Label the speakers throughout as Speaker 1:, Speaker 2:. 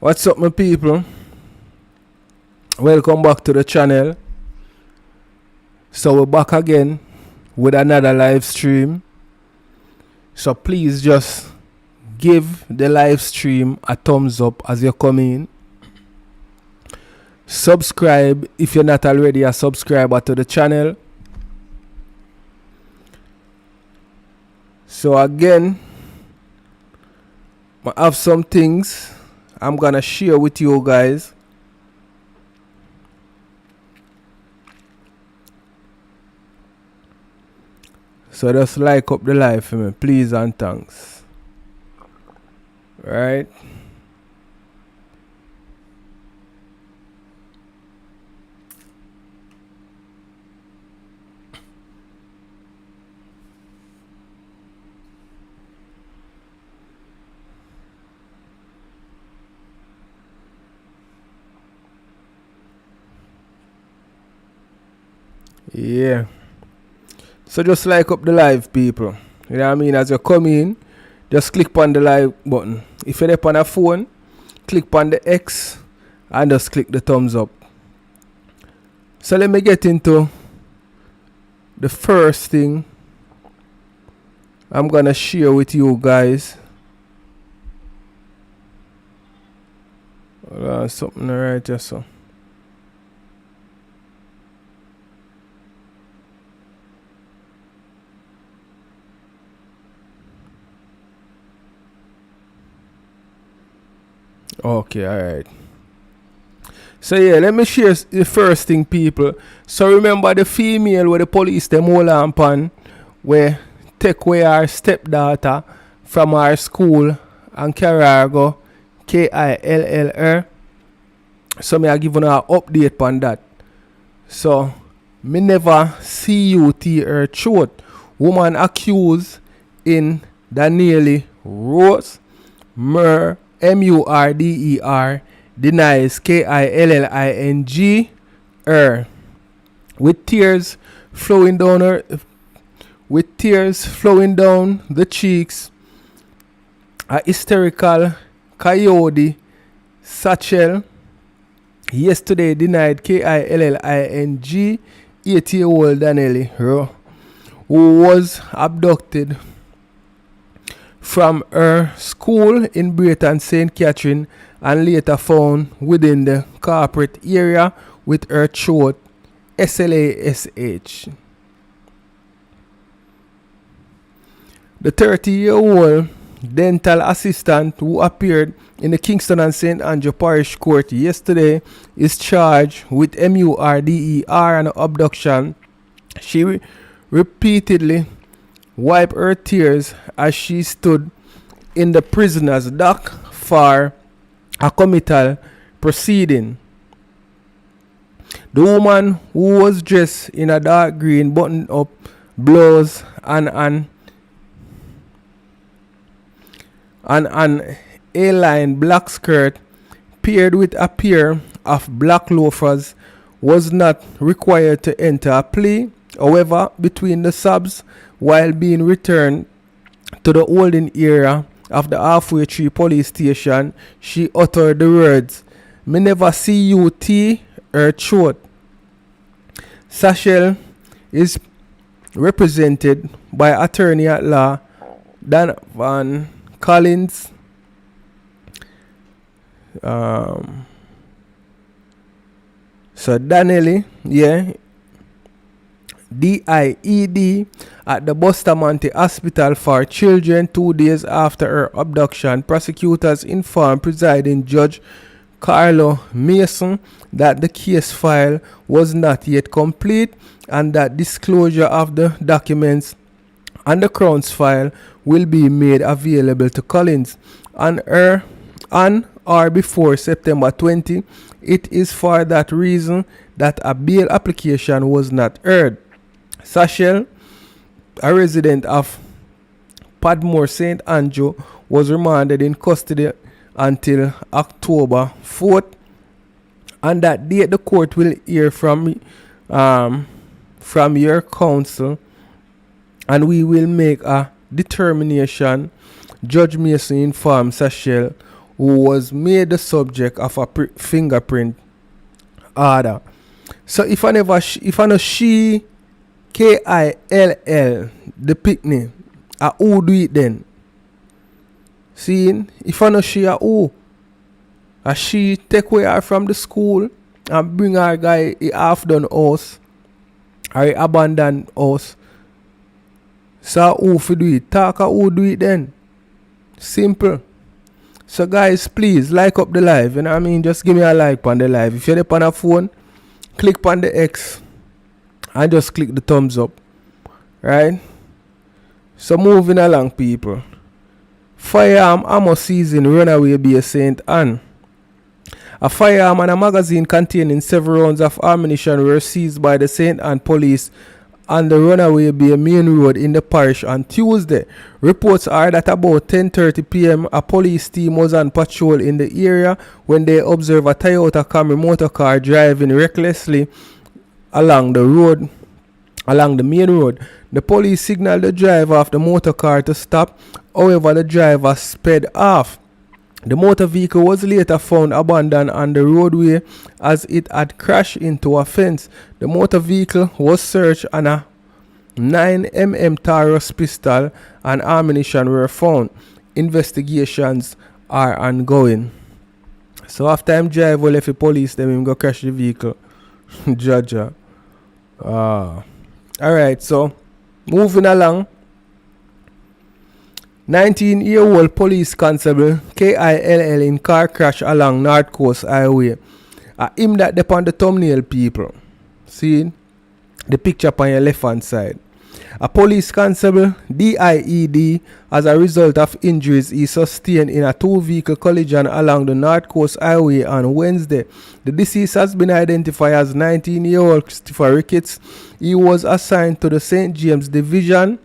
Speaker 1: What's up, my people? Welcome back to the channel. So we're back again with another live stream. So please just give the live stream a thumbs up as you come in. Subscribe if you're not already a subscriber to the channel. So again, I have some things I'm gonna share with you guys. So just like up the live for me, please and thanks. Right? Yeah. So just like up the live, people. You know what I mean? As you come in, just click on the live button. If you're up on a phone, click on the X and just click the thumbs up. So let me get into the first thing I'm gonna share with you guys. Hold on, something right here, so. Okay, alright. So yeah, let me share the first thing, people. So remember the female where the police them hold on pan, where take away our stepdaughter from our school and carry her go KILLR. So me I give you an update on that. So me never CUT her throat. Woman accused in Danielle Rose MURDER denies KILLING her with tears flowing down the cheeks. A hysterical coyote Satchel yesterday denied KILLING 80-year-old Danielle who was abducted from her school in Brayton St. Catherine and later found within the corporate area with her throat SLASH. The 30-year-old dental assistant who appeared in the Kingston and St. Andrew Parish Court yesterday is charged with MURDER and abduction. She repeatedly wiped her tears as she stood in the prisoner's dock for a committal proceeding. The woman, who was dressed in a dark green button up blouse and an A-line black skirt paired with a pair of black loafers, was not required to enter a plea. However, between the subs, while being returned to the holding area of the Halfway Tree police station, she uttered the words, "Me never see you T her throat." Satchel is represented by attorney at law Dan Van Collins. So Danielle, yeah, DIED at the Bustamante Hospital for Children 2 days after her abduction. Prosecutors informed presiding judge Carlo Mason that the case file was not yet complete and that disclosure of the documents and the Crown's file will be made available to Collins on or before September 20. It is for that reason that a bail application was not heard. Satchel, a resident of Padmore St. Andrew, was remanded in custody until October 4th. On that date, the court will hear from your counsel and we will make a determination, Judge Mason informed Satchel, who was made the subject of a fingerprint order. So if I never, if I know she KILL, the picnic, who do it then? See, if I know she a who, she take away her from the school and bring her guy a half done house or a abandoned house. So who fi do it? Talk who do it then? Simple. So guys, please like up the live. You know what I mean? Just give me a like on the live. If you're on a phone, click on the X and just click the thumbs up. Right? So moving along, people. Firearm ammo seizing runaway by St. Anne. A firearm and a magazine containing several rounds of ammunition were seized by the St. Anne police on the Runaway Bay main road in the parish on Tuesday. Reports are that about 10:30 p.m. a police team was on patrol in the area when they observed a Toyota Camry motor car driving recklessly along the main road. The police signaled the driver of the motor car to stop. However, the driver sped off. The motor vehicle was later found abandoned on the roadway as it had crashed into a fence. The motor vehicle was searched and a 9mm Taurus pistol and ammunition were found. Investigations are ongoing. So after him drive left the police, then him go crash the vehicle. Jaja. Alright, so moving along. 19-year-old police constable KILL in car crash along North Coast Highway. Him that upon the thumbnail, people. See the picture on your left hand side. A police constable DIED as a result of injuries he sustained in a two-vehicle collision along the North Coast Highway on Wednesday. The deceased has been identified as 19-year-old Christopher Ricketts. He was assigned to the St. James Division.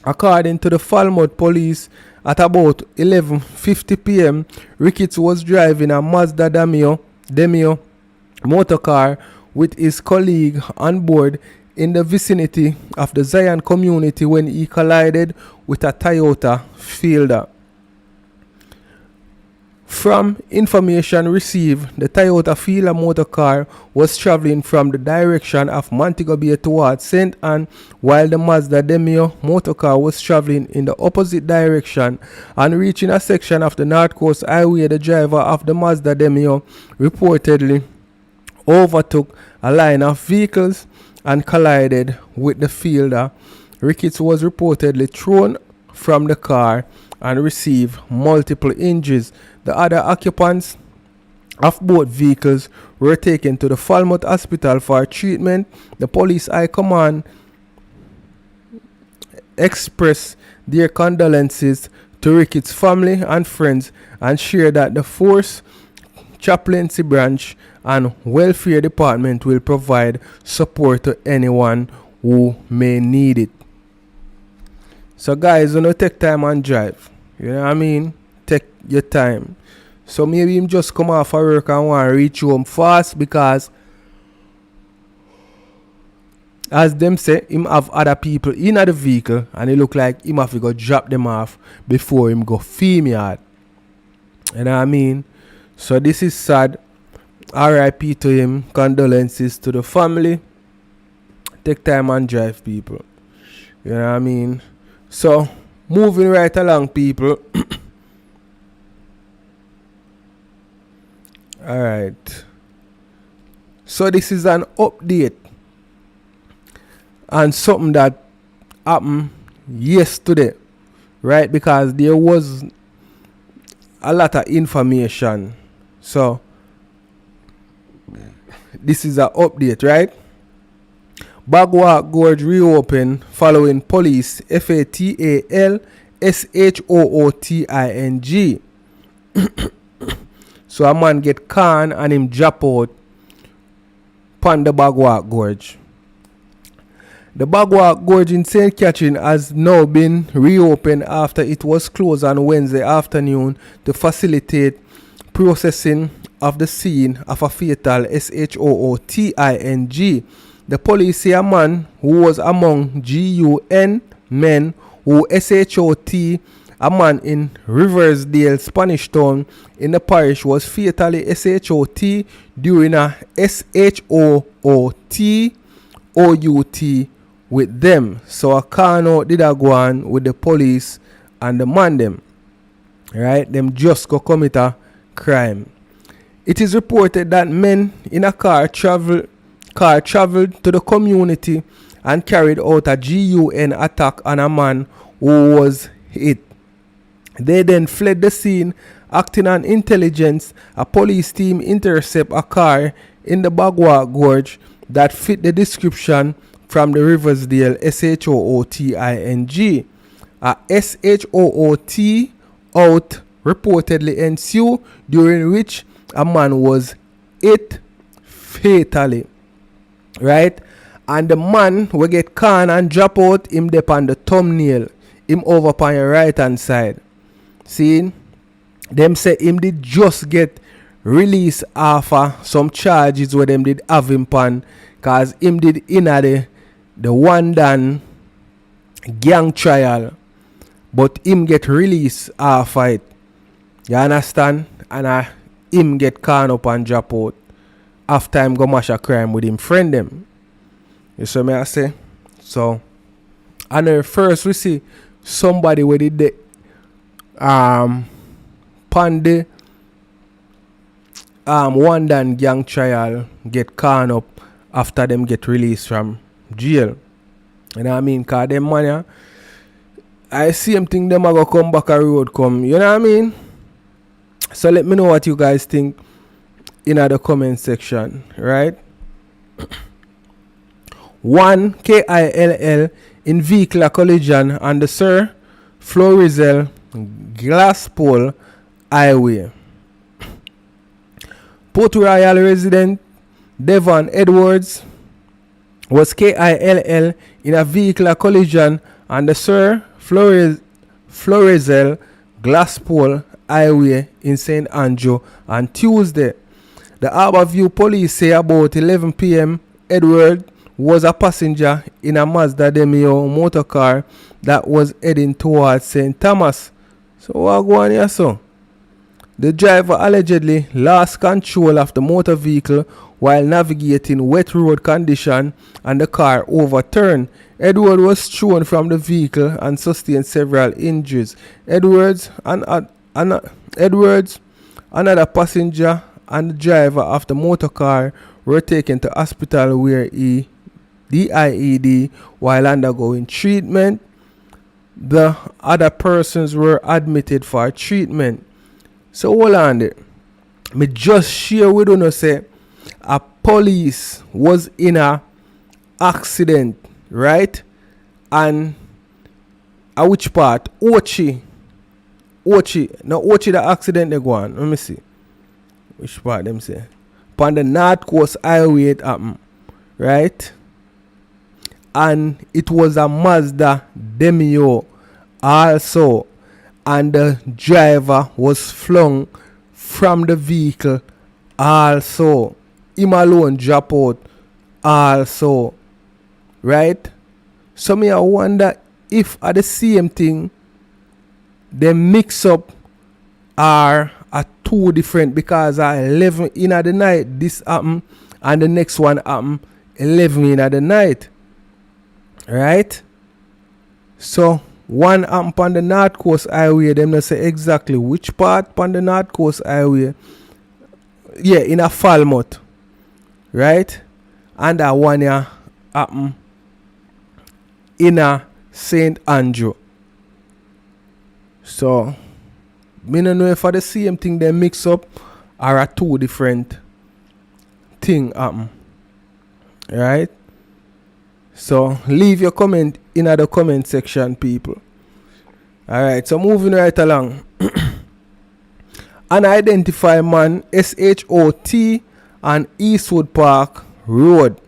Speaker 1: According to the Falmouth police, at about 11:50 p.m., Ricketts was driving a Mazda Demio motor car with his colleague on board in the vicinity of the Zion community when he collided with a Toyota Fielder. From information received, the Toyota Fielder motor car was traveling from the direction of Montego Bay towards St. Anne, while the Mazda Demio motor car was traveling in the opposite direction. On reaching a section of the North Coast Highway, the driver of the Mazda Demio reportedly overtook a line of vehicles and collided with the Fielder. Ricketts was reportedly thrown from the car and received multiple injuries. The other occupants of both vehicles were taken to the Falmouth Hospital for treatment. The police high command expressed their condolences to Ricketts' family and friends and shared that the Force Chaplaincy Branch and Welfare Department will provide support to anyone who may need it. So guys, you know, take time and drive. You know what I mean? Take your time. So maybe him just come off of work and want to reach home fast because as them say, him have other people in the vehicle and it look like him have to go drop them off before him go film yard. You know what I mean? So this is sad. RIP to him. Condolences to the family. Take time and drive, people. You know what I mean? So moving right along, people. Alright. So this is an update and something that happened yesterday. Right? Because there was a lot of information. So this is an update, right? Bog Walk Gorge reopened following police FATAL SH0OTING. So a man get caught and him drop out upon the Bog Walk Gorge. The Bog Walk Gorge in St. Catherine has now been reopened after it was closed on Wednesday afternoon to facilitate processing of the scene of a fatal SH0OTING. The police say a man who was among GUN men who SH0T a man in Riversdale, Spanish Town in the parish was fatally SH0T during a SH0OT OUT with them. So a Kano did a go on with the police and the man them. Right? Them just go commit a crime. It is reported that men in a car traveled to the community and carried out a GUN attack on a man who was hit. They then fled the scene. Acting on intelligence, a police team intercept a car in the Bog Walk Gorge that fit the description from the Riversdale SH0OTING. A SH0OT out reportedly ensued, during which a man was hit fatally. Right? And the man will get can and drop out him dep on the thumbnail. Him over on your right hand side. See? Them say him did just get released after some charges where them did have him pan. Cause him did in the one done gang trial. But him get released after it. You understand? And him get can up and drop out. After him go mash a crime with him friend them. You see me I say? So and first we see somebody where did the Pande one done gang trial get caught up after them get released from jail. You know what I mean? Cause them man I see them think them are gonna come back a road come. You know what I mean? So let me know what you guys think in the comment section, right? 1 KILL in vehicular collision on the Sir Florizel Glasspool Highway. Port Royal resident Devon Edwards was KILL in a vehicular collision on the Sir Florizel Glasspool Highway in St. Andrew on Tuesday. The Harborview police say about 11 p.m. Edward was a passenger in a Mazda Demio motor car that was heading towards St. Thomas. So what go on here so? The driver allegedly lost control of the motor vehicle while navigating wet road condition and the car overturned. Edward was thrown from the vehicle and sustained several injuries. Edwards, another passenger and the driver of the motor car were taken to hospital where he DIED while undergoing treatment. The other persons were admitted for treatment. So hold on there. Me just share with you say a police was in a accident, right? And a which part? Ochi. Now Ochi the accident they go on. Let me see. Which part them say? Upon the North Coast Highway it happened. Right? And it was a Mazda Demio also. And the driver was flung from the vehicle also. Him alone drop out also. Right? So me I wonder if at the same thing they mix up are two different, because at 11 in the night this happen and the next one happen 11 in the night. Right? So one happen on the North Coast Highway, them not say exactly which part on the North Coast Highway. Yeah, in a Falmouth. Right? And that one here happen in a St. Andrew. So me don't know if for the same thing they mix up or a two different thing happen. Right? So leave your comment in the comment section, people. Alright, so moving right along. Unidentified man SH0T on Eastwood Park Road.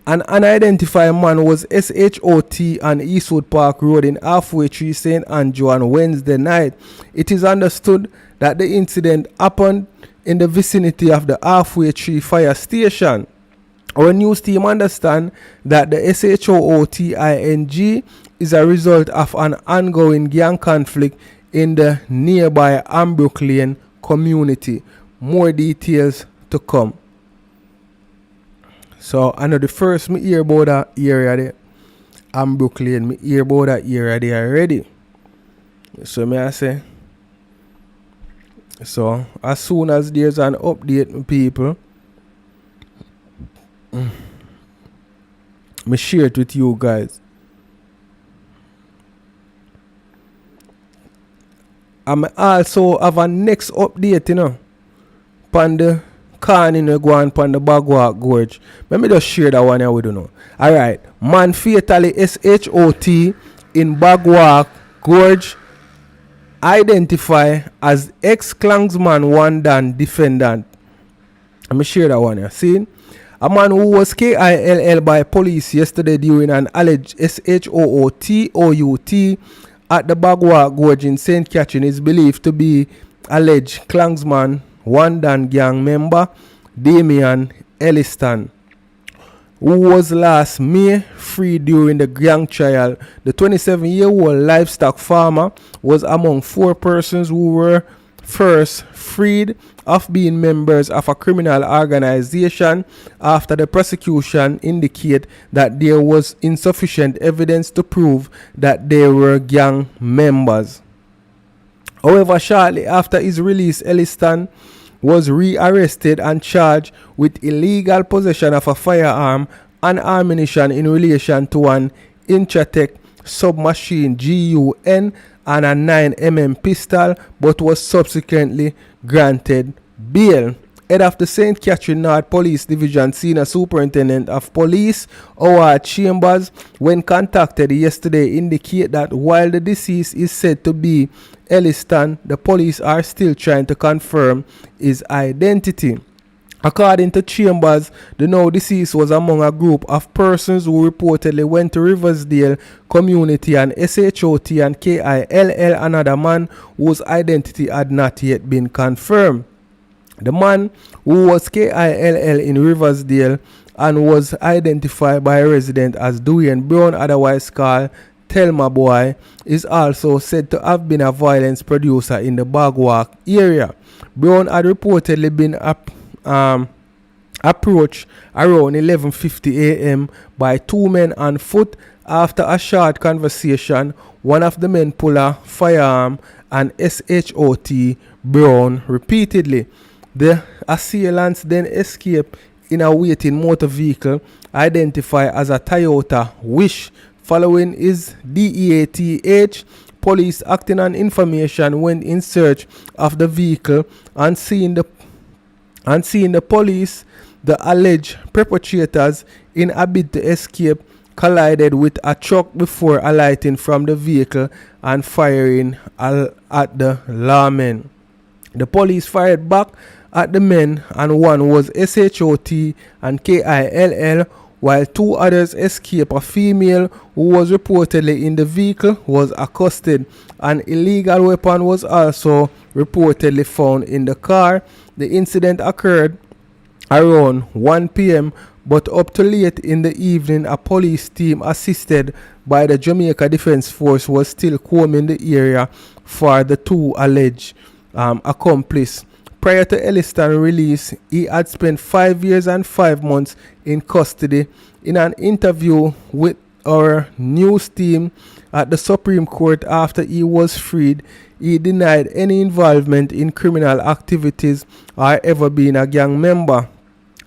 Speaker 1: An unidentified man was SH0T on Eastwood Park Road in Halfway Tree, St. Andrew on Wednesday night. It is understood that the incident happened in the vicinity of the Halfway Tree fire station. Our news team understand that the SH0TING is a result of an ongoing gang conflict in the nearby Ambrook Lane community. More details to come. So I know the first me hear about that area there, Ambrook Lane, me hear about that area there already. So may I say, so as soon as there's an update, people, me share it with you guys. I also have a next update, on the corner go on the Bog Walk Gorge. Let me just share that one here with you now. Alright, man fatally SH0T in Bog Walk Gorge identified as ex-Klansman one dan defendant. Let me share that one here. See? A man who was KILL by police yesterday during an alleged SH0T at the Bog Walk Gorge in St. Catherine is believed to be alleged Klansman one dan gang member Damian Elliston, who was last May freed during the gang trial. The 27-year-old livestock farmer was among 4 persons who were first freed of being members of a criminal organization after the prosecution indicate that there was insufficient evidence to prove that they were gang members. However, shortly after his release, Elliston was rearrested and charged with illegal possession of a firearm and ammunition in relation to an Intratec submachine GUN and a 9mm pistol, but was subsequently granted bail. Head of the St. Catherine North Police Division Senior Superintendent of Police Howard Chambers, when contacted yesterday, indicate that while the deceased is said to be Elliston, the police are still trying to confirm his identity. According to Chambers, the now deceased was among a group of persons who reportedly went to Riversdale community and SH0T and KILL, another man whose identity had not yet been confirmed. The man who was KILL in Riversdale and was identified by a resident as Dwayne Brown, otherwise called Thelma Boy, is also said to have been a violence producer in the Bog Walk area. Brown had reportedly been approached around 11:50 a.m. by 2 men on foot. After a short conversation, one of the men pulled a firearm and SH0T Brown repeatedly. The assailants then escaped in a waiting motor vehicle identified as a Toyota Wish. Following his DEATH, police acting on information went in search of the vehicle and seeing the police, the alleged perpetrators, in a bid to escape, collided with a truck before alighting from the vehicle and firing at the lawmen. The police fired back at the men, and one was SH0T and KILL, while 2 others escaped. A female who was reportedly in the vehicle was accosted. An illegal weapon was also reportedly found in the car. The incident occurred around 1 p.m., but up to late in the evening, a police team assisted by the Jamaica Defense Force was still combing the area for the 2 alleged accomplices. Prior to Elliston's release, he had spent 5 years and 5 months in custody. In an interview with our news team at the Supreme Court after he was freed, he denied any involvement in criminal activities or ever being a gang member.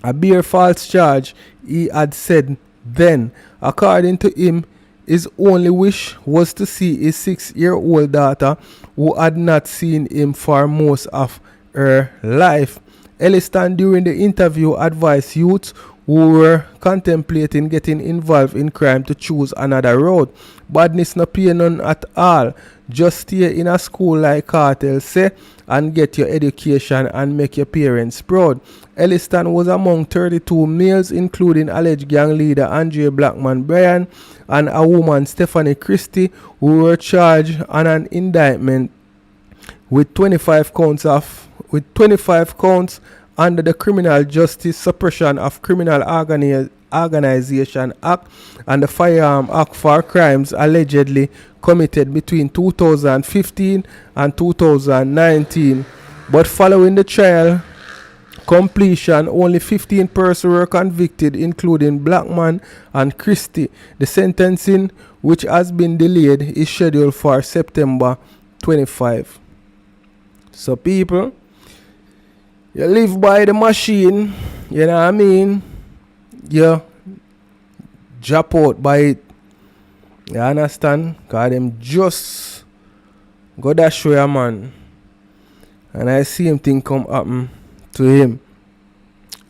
Speaker 1: A bare false charge, he had said then. According to him, his only wish was to see his 6-year-old daughter, who had not seen him for most of her life. Elliston, during the interview, advised youths who were contemplating getting involved in crime to choose another road. Badness no pay none at all. Just stay in a school like Cartel say and get your education and make your parents proud. Elliston was among 32 males, including alleged gang leader Andre Blackman Bryan and a woman, Stephanie Christie, who were charged on an indictment with 25 counts under the Criminal Justice Suppression of Criminal Organization Act and the Firearm Act for crimes allegedly committed between 2015 and 2019. But following the trial completion, only 15 persons were convicted, including Blackman and Christie. The sentencing, which has been delayed, is scheduled for September 25. So people, you live by the machine, you know what I mean? You drop out by it. You understand? Because them just go that show a man. And I see him thing come happen to him.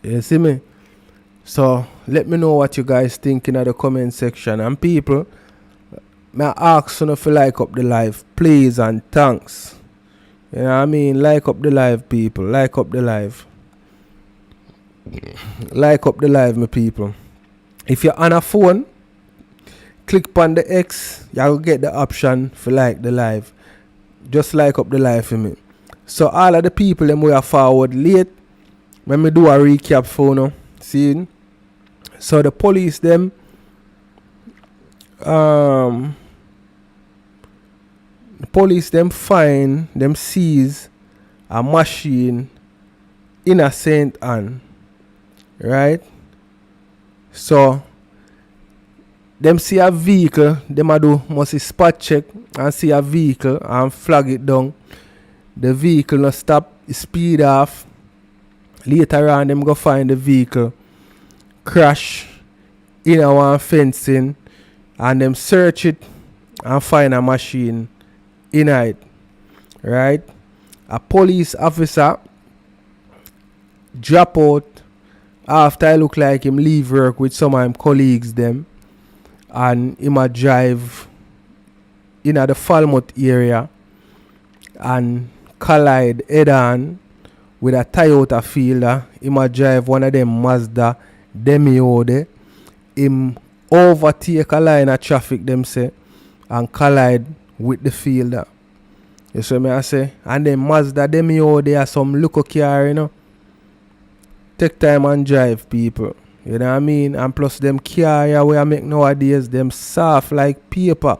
Speaker 1: You see me? So let me know what you guys think in the comment section. And people, may I ask you if you like up the live, please and thanks. You know what I mean? Like up the live, people. Like up the live. Like up the live, my people. If you're on a phone, click on the X, you'll get the option for like the live. Just like up the live for me. So all of the people them we are forward late, let me do a recap for now. See? So the police them find them seize a machine in a St. Anne. Right? So them see a vehicle, them a do must spot check and see a vehicle and flag it down. The vehicle no stop, speed off. Later on them go find the vehicle crash in our fencing and them search it and find a machine in it. Right? A police officer drop out after I look like him leave work with some of him colleagues them, and him a drive in the Falmouth area and collide head on with a Toyota Fielder. Him a drive one of them Mazda Demiode. Him overtake a line of traffic them say and collide with the Fielder. You see me I say? And then Mazda Demiode are some local car, you know. Take time and drive, people. You know what I mean? And plus them car we I make nowadays, them soft like paper.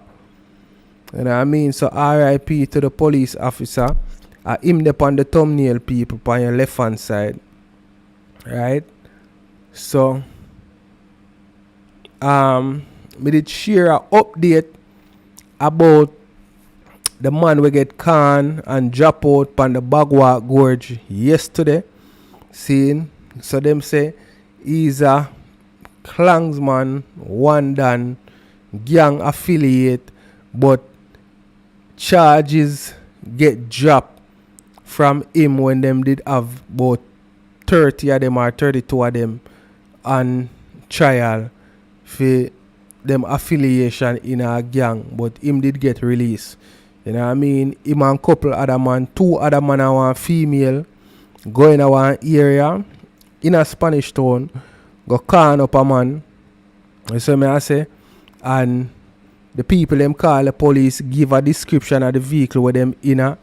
Speaker 1: You know what I mean? So RIP to the police officer. Him up on the thumbnail, people, on your left hand side. Right? So we did share an update about the man we get canned and drop out on the Bog Walk Gorge yesterday. Seeing? So them say he's a Klansman, one dan, gang affiliate, but charges get dropped from him when them did have about 30 of them or 32 of them on trial for them affiliation in a gang, but him did get released. You know what I mean? Him and couple other man, 2 other man and 1 female go in our area in a Spanish town, go can up a man. You see me I say? And the people them call the police, give a description of the vehicle where them in a.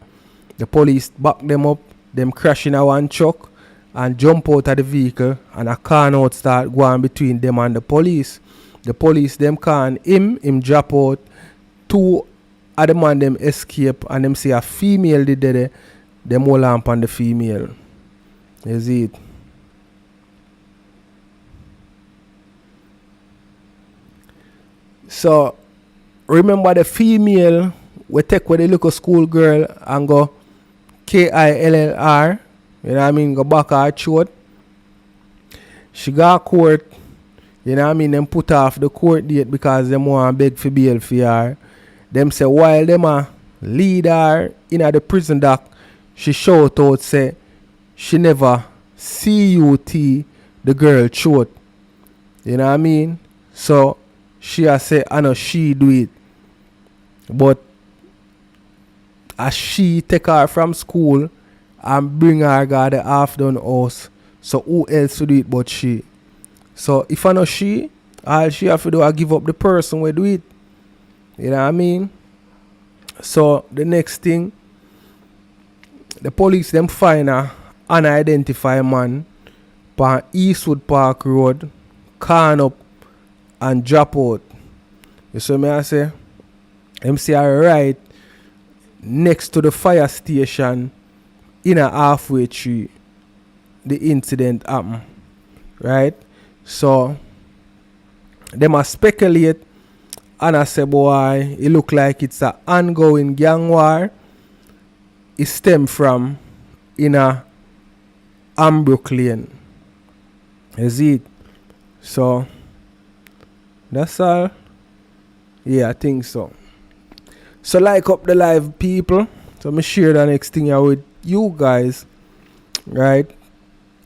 Speaker 1: The police back them up, them crash in a one truck and jump out of the vehicle, and a car out start going between them and the police. The police them can him drop out. 2 other man them escape, and them see a female did there. Them hold on the female. You see it? So remember the female we take with the little school girl and go KILLR, you know what I mean, go back her throat. She got court, you know what I mean, them put off the court date because them want beg for bail for her. Them say while them a lead her in the prison dock, she shout out say she never CUT the girl throat. You know what I mean? So she a say I know she do it. But as she take her from school and bring her to the half done house, so who else to do it but she? So if I know she, all she have to do is give up the person who do it. You know what I mean? So the next thing, the police them find her unidentified man on Eastwood Park Road, can up and drop out. You see me I say? MC are right next to the fire station in a halfway tree. The incident happened. Right? So they must speculate and I say boy, it look like it's an ongoing gang war. It stem from in a Ambrook Lane. Is it? So that's all. Yeah, I think so. So like up the live people. So me share the next thing here with you guys. Right?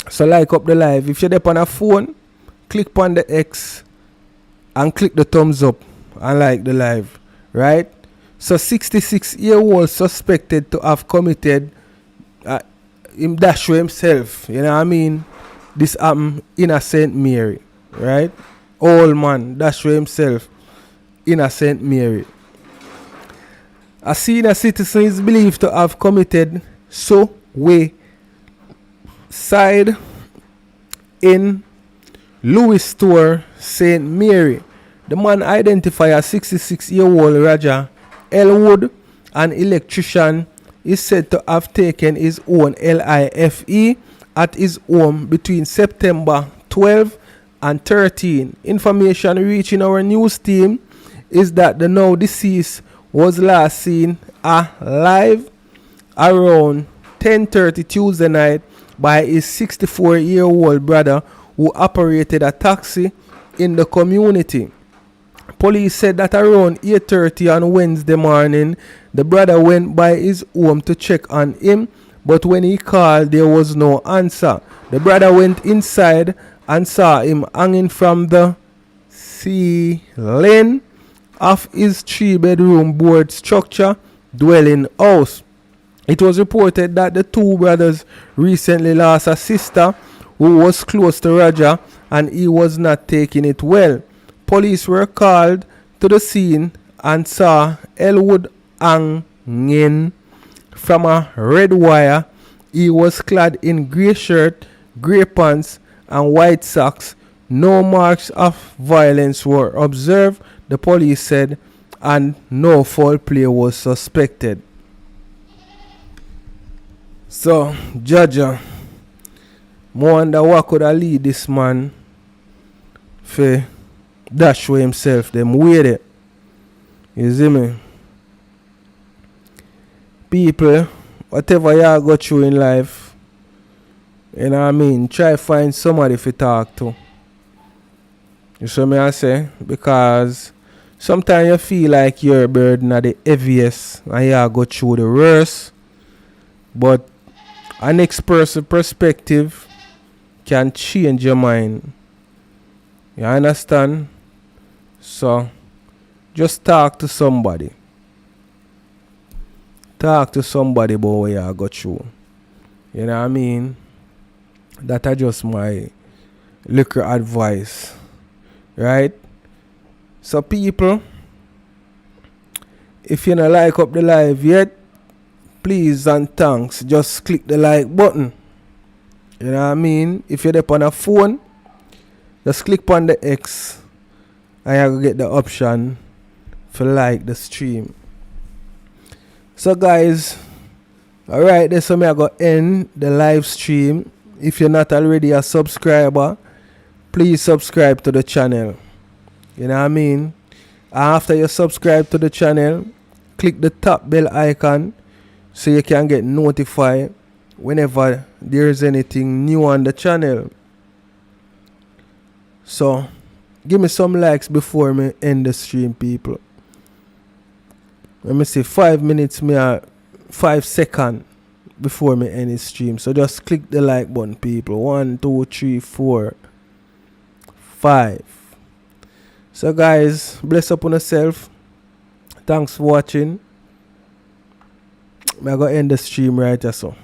Speaker 1: So like up the live. If you're on a phone, click on the X and click the thumbs up and like the live. Right? So 66-year-old suspected to have committed him dash himself. You know what I mean? This happened in a St. Mary. Right? Old man dash himself in a St. Mary. A senior citizen is believed to have committed suicide in Louis Store, St. Mary. The man identified as 66-year-old Roger Elwood, an electrician, is said to have taken his own LIFE at his home between September 12 and 13. Information reaching our news team is that the now deceased was last seen alive around 10:30 Tuesday night by his 64-year-old brother who operated a taxi in the community. Police said that around 8:30 on Wednesday morning, the brother went by his home to check on him, but when he called, there was no answer. The brother went inside and saw him hanging from the ceiling of his 3-bedroom board structure dwelling house. It was reported that the two brothers recently lost a sister who was close to Roger and he was not taking it well. Police were called to the scene and saw Elwood hanging from a red wire. He was clad in grey shirt, grey pants and white socks. No marks of violence were observed, the police said, and no foul play was suspected. So, Jaja, I wonder what could have lead this man for dash for himself, them weird it. You see me? People, whatever you go through in life, you know what I mean, try find somebody to talk to. You see me I say? Because sometimes you feel like your burden are the heaviest and you go through the worst. But a next person perspective can change your mind. You understand? So just talk to somebody. Talk to somebody about what you go through. You know what I mean? That are just my little advice. Right? So people, if you don't like up the live yet, please and thanks, just click the like button. You know what I mean? If you're up on a phone, just click on the X and you'll get the option for like the stream. So guys, alright, that's how I'm going to end the live stream. If you're not already a subscriber, please subscribe to the channel. You know what I mean? After you subscribe to the channel, click the top bell icon so you can get notified whenever there's anything new on the channel. So give me some likes before me end the stream, people. Let me see, 5 minutes, 5 seconds before me end the stream. So just click the like button, people. 1, 2, 3, 4, 5. So guys, bless up on yourself. Thanks for watching. I'm going to end the stream right here, so.